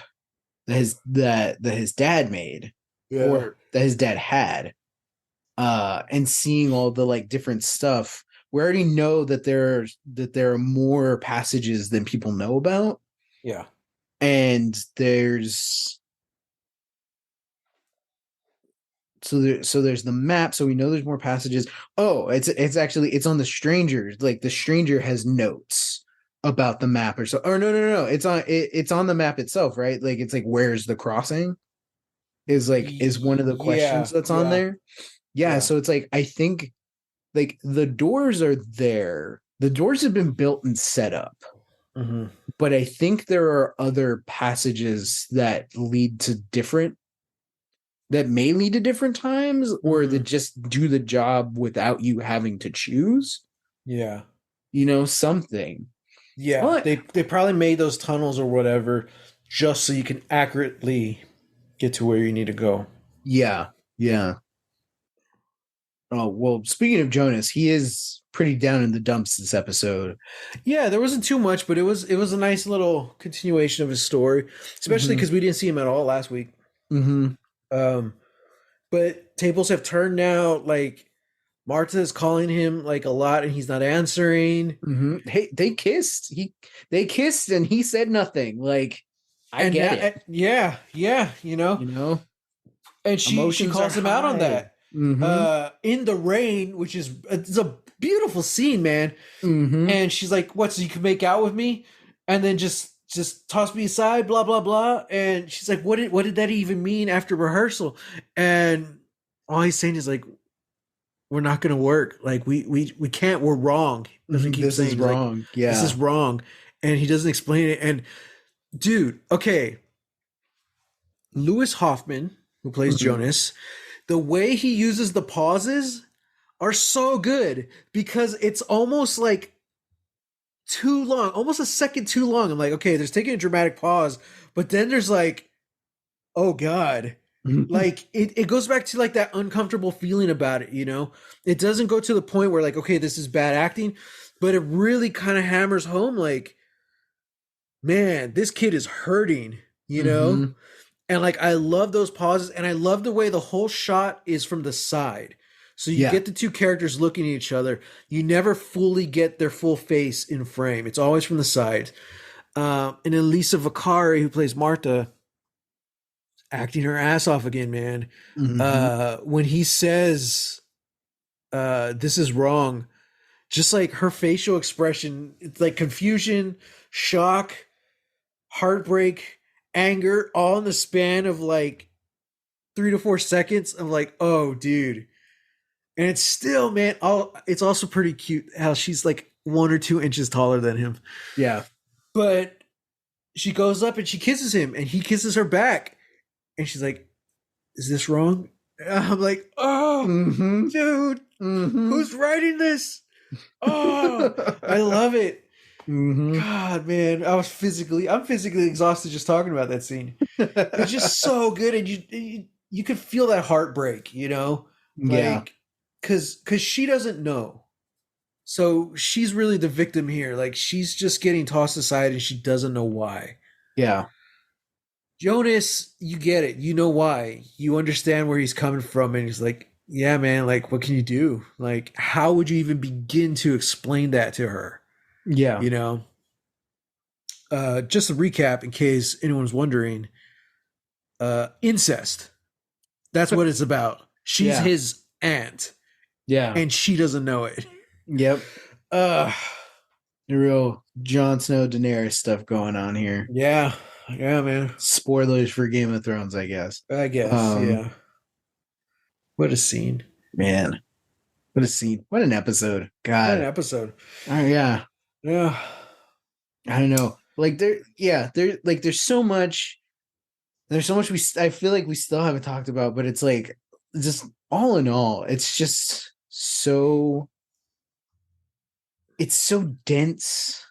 that his dad made or that his dad had, and seeing all the like different stuff. We already know that there are more passages than people know about, Yeah. and there's there's the map, so we know there's more passages. Oh, it's actually it's on the stranger. Like the stranger has notes about the map or so. Or no. It's on the map itself, right? Like it's like where's the crossing? Is one of the questions Yeah. that's on Yeah. there. Yeah, Yeah. so it's like I think like the doors are there. The doors have been built and set up. Mm-hmm. But I think there are other passages that may lead to different times or that just do the job without you having to choose. Yeah. Something. Yeah. But They probably made those tunnels or whatever just so you can accurately get to where you need to go. yeah. Oh, well, speaking of Jonas, he is pretty down in the dumps this episode. Yeah, there wasn't too much, but it was a nice little continuation of his story, especially because we didn't see him at all last week. Mm-hmm. But tables have turned now. Like Marta is calling him like a lot, and he's not answering. Mm-hmm. Hey, they kissed. They kissed, and he said nothing. Like, I And get now, it. Yeah. And she Emotions calls are him out on high. that. Mm-hmm. In the rain, which is it's a beautiful scene, man. Mm-hmm. And she's like, "What? So you can make out with me?" And then just toss me aside, blah blah blah. And she's like, "What did that even mean after rehearsal?" And all he's saying is like, we're not gonna work. Like we can't. We're wrong. That's what he keeps This saying. is He's like, wrong. this Yeah. is wrong, and he doesn't explain it. And dude, okay, Lewis Hoffman, who plays Mhm. Jonas, the way he uses the pauses are so good because it's almost like too long, almost a second too long. I'm like, okay, there's taking a dramatic pause, but then there's like, oh God. Like it goes back to like that uncomfortable feeling about it, you know? It doesn't go to the point where like, okay, this is bad acting, but it really kind of hammers home like, man, this kid is hurting, you know? Mhm. And like I love those pauses and I love the way the whole shot is from the side. So you Yeah. get the two characters looking at each other. You never fully get their full face in frame. It's always from the side. And then Lisa Vicari, who plays Martha, acting her ass off again, man. Mhm. When he says, this is wrong, just like her facial expression, it's like confusion, shock, heartbreak, anger, all in the span of like 3 to 4 seconds. I'm like, oh, dude. And it's still, man, it's also pretty cute how she's like 1 or 2 inches taller than him. Yeah. But she goes up and she kisses him and he kisses her back. And she's like, is this wrong? And I'm like, oh, Mhm. dude, Mhm. who's writing this? Oh, I love it. Mhm. God, man, I'm physically exhausted just talking about that scene. It's just so good, and you could feel that heartbreak, you know, Yeah. like because she doesn't know, so she's really the victim here. Like she's just getting tossed aside, and she doesn't know why. Yeah. Jonas, you get it, you know why, you understand where he's coming from, and he's like, yeah, man, like what can you do? Like, how would you even begin to explain that to her? Yeah. You know, just a recap in case anyone's wondering. Incest. That's what it's about. She's Yeah. his aunt, Yeah. and she doesn't know it. Yep. Uh, The real Jon Snow Daenerys stuff going on here. yeah, yeah, man. Spoilers for Game of Thrones, I guess. I guess, Um, yeah. What a scene. man, what a scene. What an episode. What an God. episode. Oh yeah. Yeah. I don't know. Like there's so much I feel like we still haven't talked about, but it's like just all in all, it's just it's so dense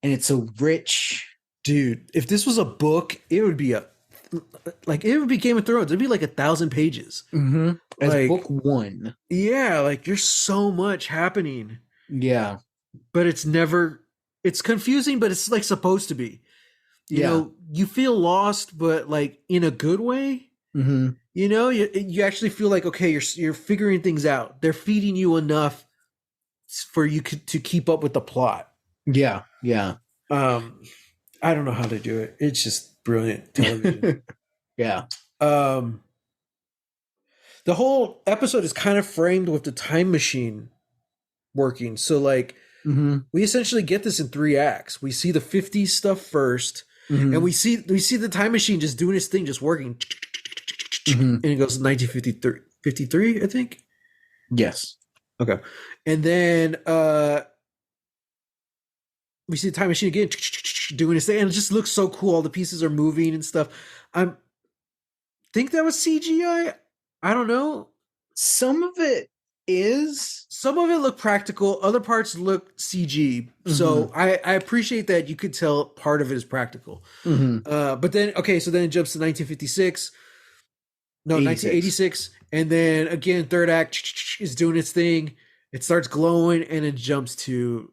and it's so rich. Dude, if this was a book, it would be it would be Game of Thrones. It'd be like 1,000 pages. Mm-hmm. As book Like, one. yeah, like there's so much happening, Yeah. but it's confusing, but it's like supposed to be. You Yeah. know, you feel lost, but like in a good way. Mm-hmm. You know, you actually feel like, okay, you're figuring things out. They're feeding you enough for to keep up with the plot. Yeah. Yeah. Um, I don't know how to do it. It's just brilliant television. Yeah. um, the whole episode is kind of framed with the time machine working. So like Mm-hmm. we essentially get this in 3 acts. We see the 50s stuff first, and Mm-hmm. we see the time machine just doing its thing, just working, Mm-hmm. and it goes 1953, 53, I think. Yes. Okay, and then we see the time machine again doing its thing, and it just looks so cool. All the pieces are moving and stuff. I think that was CGI. I don't know. Some of it is. Some of it looked practical. Other parts look CG. So I appreciate that you could tell part of it is practical. Mm-hmm. But then, okay, so then it jumps to 1956. No, 86. 1986. And then again, third act is doing its thing. It starts glowing and it jumps to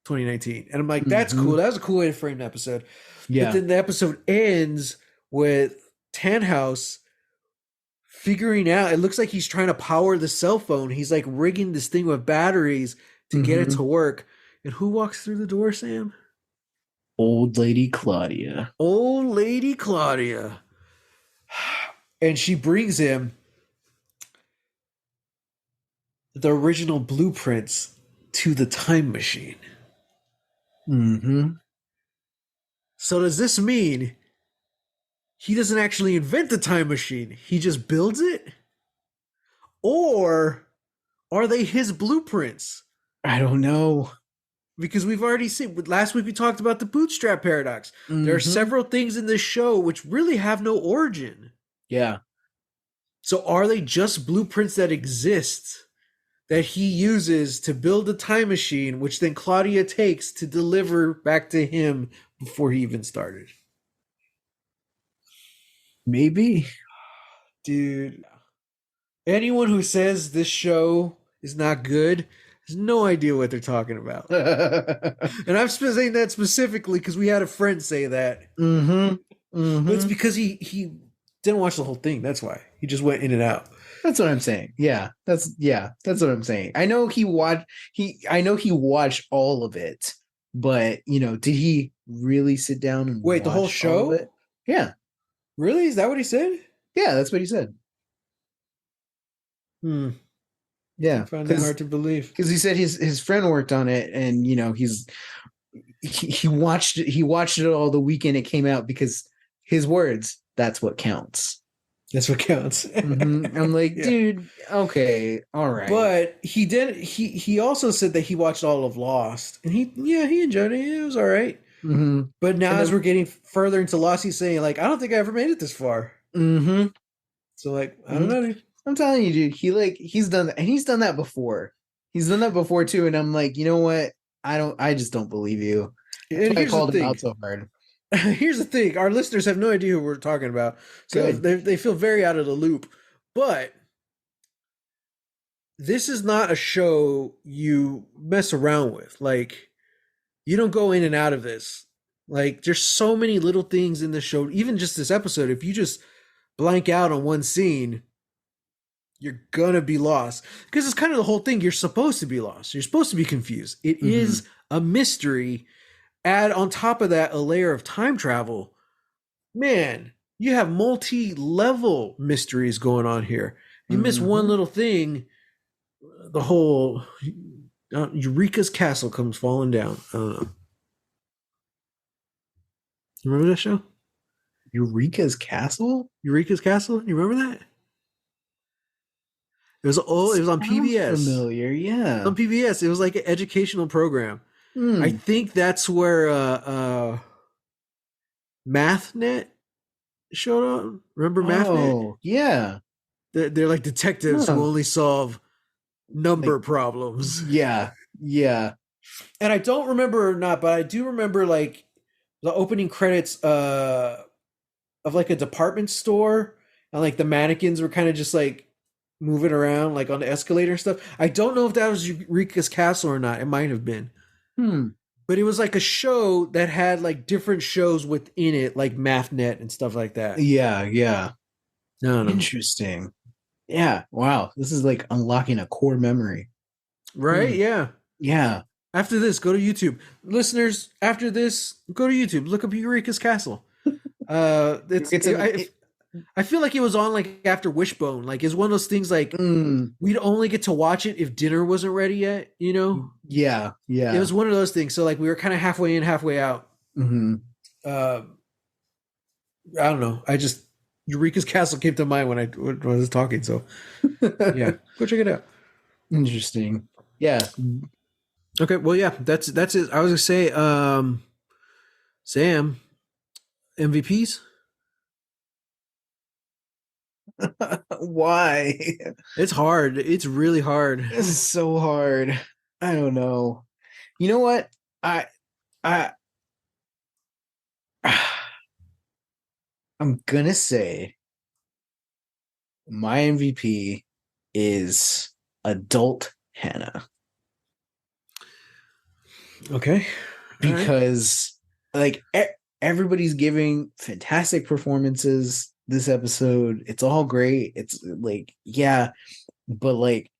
2019. And I'm like, that's cool. That was a cool way to frame the episode. Yeah. But then the episode ends with Tannhaus figuring out, it looks like he's trying to power the cell phone. He's like rigging this thing with batteries to get it to work. And who walks through the door, Sam? Old Lady Claudia. Old Lady Claudia. And she brings him the original blueprints to the time machine. Mm-hmm. So does this mean he doesn't actually invent the time machine? He just builds it? Or are they his blueprints? I don't know. Because we've already seen, last week we talked about the bootstrap paradox. There are Mm-hmm. several things in this show which really have no origin. Yeah. So are they just blueprints that exist that he uses to build a time machine, which then Claudia takes to deliver back to him before he even started? Maybe. Dude, anyone who says this show is not good has no idea what they're talking about. And I'm saying that specifically because we had a friend say that. Mm-hmm. But it's Mm-hmm. because he didn't watch the whole thing. That's why. He just went in and out. That's what I'm saying. That's what I'm saying. I know he watched all of it, but did he really sit down and Wait, the whole watch all of show? it? Yeah. Really? Is that what he said? Yeah, that's what he said. Hmm. I Yeah. find that Because hard to believe. he said his friend worked on it, and he watched it all the weekend it came out, because his words, that's what counts. That's what counts. I'm like, Yeah. dude, okay, all right. But he did. He also said that he watched all of Lost, and he enjoyed it. It was all right. Mm-hmm. But now, And as then, we're getting further into Lost, he's saying like, I don't think I ever made it this far. mm-hmm. So like, I don't know. Dude. I'm telling you, dude, he's done that, and he's done that before. He's done that before too, and I'm like, you know what? I just don't believe you. That's And why I here's the called him thing. out so hard. Here's the thing. Our listeners have no idea who we're talking about, so Good. they feel very out of the loop. But this is not a show you mess around with. Like, you don't go in and out of this. Like, there's so many little things in the show, even just this episode. If you just blank out on one scene, you're gonna be lost. Because it's kind of the whole thing. You're supposed to be lost. You're supposed to be confused. It is a mystery. Add on top of that a layer of time travel. Man, you have multi-level mysteries going on here. You miss one little thing, the whole Eureka's castle comes falling down. I don't know. You remember that show? Eureka's Castle? Eureka's Castle? You remember that? It was old. It was on Sounds PBS. familiar, yeah. On PBS, it was like an educational program. I think that's where MathNet showed up. Remember MathNet? Oh, yeah. They're like detectives who only solve number problems. Yeah, yeah. And I don't remember or not, but I do remember like the opening credits of like a department store, and like the mannequins were kind of just like moving around like on the escalator and stuff. I don't know if that was Eureka's Castle or not. It might have been. But it was like a show that had like different shows within it, like MathNet and stuff like that. Yeah, yeah. No. Interesting. Yeah. Wow. This is like unlocking a core memory. Right? Yeah. Yeah. After this, go to YouTube. Listeners, after this, go to YouTube. Look up Eureka's Castle. I feel like it was on like after Wishbone. Like it's one of those things like we'd only get to watch it if dinner wasn't ready yet, you know? Yeah, yeah. It was one of those things. So like we were kind of halfway in, halfway out. I don't know. Eureka's Castle came to mind when I was talking. So yeah, go check it out. Interesting. Yeah. Okay. Well, yeah, that's it. I was gonna say, Sam, MVPs. Why? It's hard. It's really hard. This is so hard. I don't know. You know what? I'm gonna say my MVP is adult Hannah. Okay. Because like everybody's giving fantastic performances this episode. It's all great. It's like, yeah, but like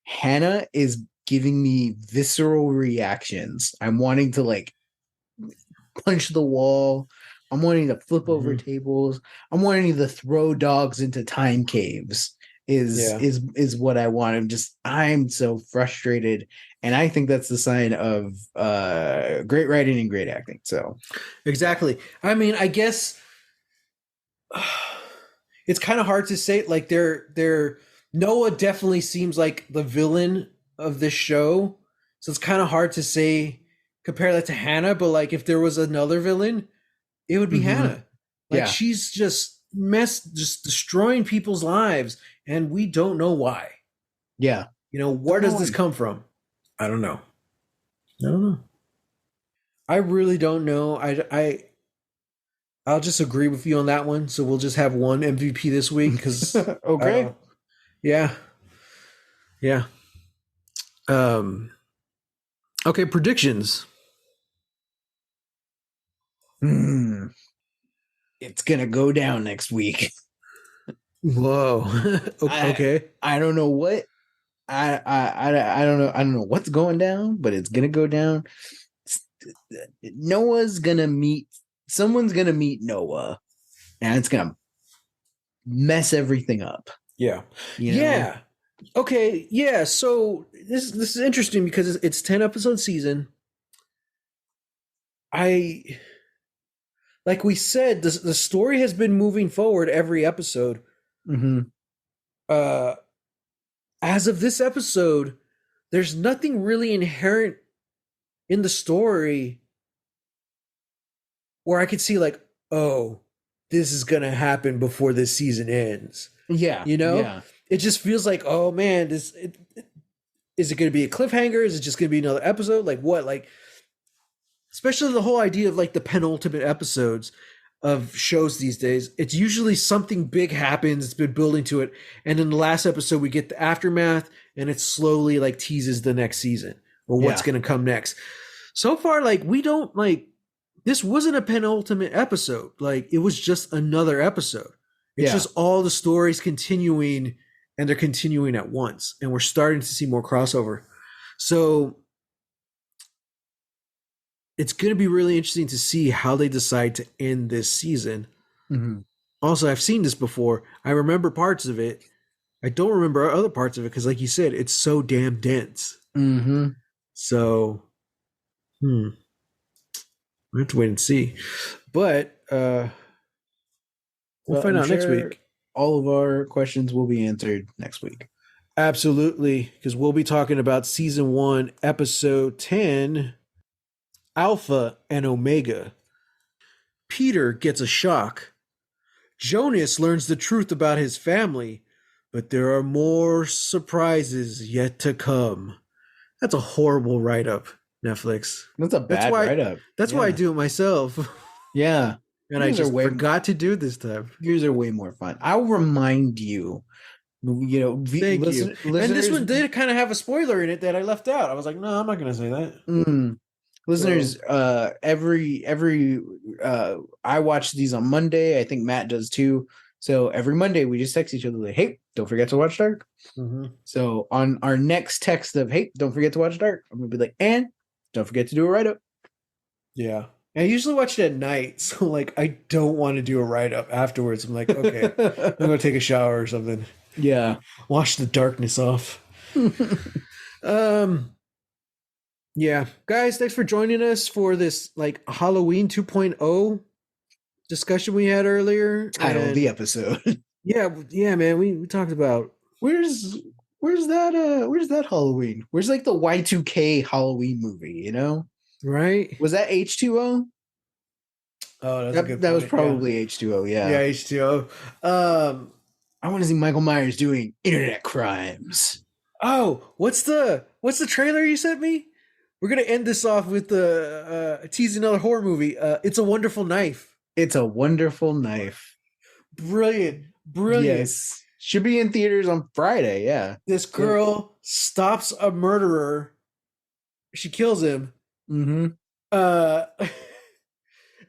Hannah is giving me visceral reactions. I'm wanting to like punch the wall. I'm wanting to flip over tables. I'm wanting to throw dogs into time caves. Is what I want. I'm so frustrated, and I think that's the sign of great writing and great acting. So exactly. I mean, I guess it's kind of hard to say. Like they're Noah definitely seems like the villain of this show. So it's kind of hard to say compare that to Hannah, but like if there was another villain, it would be Mm-hmm. Hannah. Like Yeah. she's just destroying people's lives and we don't know why. Yeah. Where does this come from? I don't know. I don't know. I really don't know. I'll just agree with you on that one. So we'll just have one MVP this week because I Okay. don't. Yeah, yeah. Um. Okay, predictions. Hmm. It's gonna go down next week. Whoa. I Okay. I don't know what I don't know. I don't know what's going down, but it's gonna go down. Noah's gonna meet someone's gonna meet Noah, and it's gonna mess everything up. Yeah. You know? Yeah. Okay. Yeah. So this is interesting because it's 10 episode season. I like we said the story has been moving forward every episode. Mm-hmm. Uh, as of this episode, there's nothing really inherent in the story where I could see like, oh, this is gonna happen before this season ends. Yeah. Yeah. It just feels like, oh man, is it going to be a cliffhanger? Is it just going to be another episode? Like what? Like, especially the whole idea of like the penultimate episodes of shows these days. It's usually something big happens. It's been building to it, and in the last episode we get the aftermath, and it slowly like teases the next season or what's going to come next. So far, like we don't like this wasn't a penultimate episode. Like it was just another episode. It's just all the stories continuing, and they're continuing at once, and we're starting to see more crossover. So it's going to be really interesting to see how they decide to end this season. Mm-hmm. Also, I've seen this before. I remember parts of it. I don't remember other parts of it because, like you said, it's so damn dense. Mm-hmm. So, we have to wait and see. But we'll find out next week. All of our questions will be answered next week. Absolutely, because we'll be talking about season 1, episode 10, Alpha and Omega. Peter gets a shock. Jonas learns the truth about his family, but there are more surprises yet to come. That's a horrible write-up, Netflix. That's a bad write-up. That's why I do it myself. Yeah. And I just forgot to do it this time. Yours are way more fun. I'll remind you. Thank you. And this one did kind of have a spoiler in it that I left out. I was like, no, I'm not going to say that. Listeners, I watch these on Monday. I think Matt does too. So every Monday we just text each other like, hey, don't forget to watch Dark. Mm-hmm. So on our next text of, hey, don't forget to watch Dark, I'm going to be like, and don't forget to do a write-up. Yeah. I usually watch it at night, so like I don't want to do a write-up afterwards. I'm like, okay, I'm gonna take a shower or something. Yeah. Wash the darkness off. Yeah. Guys, thanks for joining us for this like Halloween 2.0 discussion we had earlier. Title of the episode. Yeah, man. We talked about where's that Halloween? Where's like the Y2K Halloween movie, you know? Right? Was that H2O? Oh, that was probably H2O. Yeah, H2O. I want to see Michael Myers doing internet crimes. Oh, what's the trailer you sent me? We're gonna end this off with the teasing another horror movie. It's a Wonderful Knife. It's a Wonderful Knife. Brilliant. Yes, should be in theaters on Friday. Yeah, this girl stops a murderer. She kills him. Mm-hmm.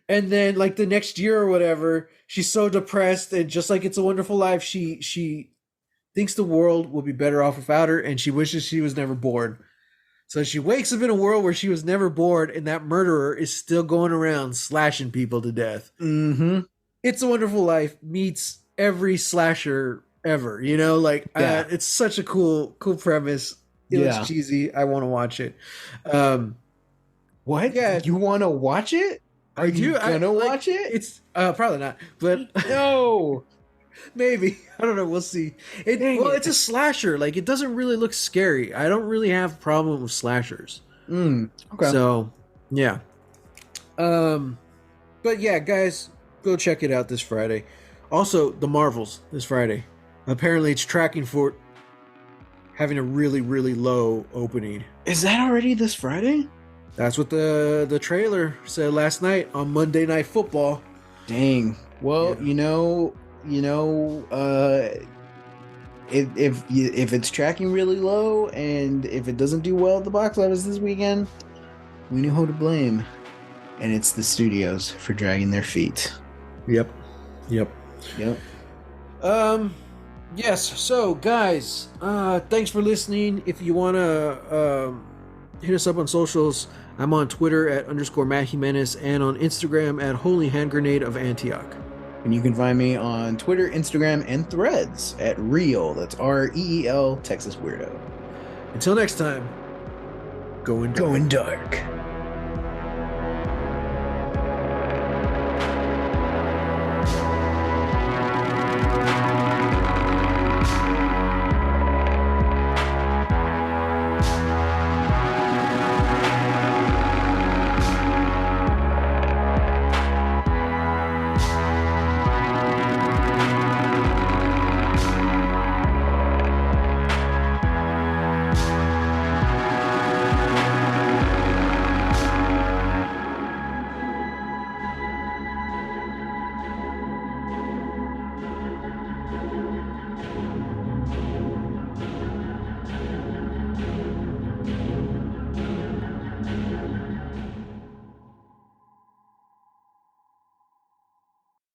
And then like the next year or whatever, she's so depressed, and just like It's a Wonderful Life, she thinks the world will be better off without her, and she wishes she was never born. So she wakes up in a world where she was never born, and that murderer is still going around slashing people to death. Mm-hmm. It's a Wonderful Life meets every slasher ever, you know, like it's such a cool premise. It looks cheesy. I want to watch it. What? Yeah, you want to watch it? Are you gonna watch it? It's probably not, but no. Maybe. I don't know. We'll see. It's a slasher. Like, it doesn't really look scary. I don't really have a problem with slashers. Okay. So, yeah. But yeah, guys, go check it out this Friday. Also, The Marvels this Friday. Apparently, it's tracking for having a really, really low opening. Is that already this Friday? That's what the trailer said last night on Monday Night Football. Dang. Well, yeah. If it's tracking really low and if it doesn't do well at the box office this weekend, we know who to blame. And it's the studios for dragging their feet. Yep. Yes. So, guys, thanks for listening. If you want to hit us up on socials, I'm on Twitter at _Matt Jimenez and on Instagram at Holy Hand Grenade of Antioch. And you can find me on Twitter, Instagram, and Threads at Reel. That's REEL Texas Weirdo. Until next time, going dark.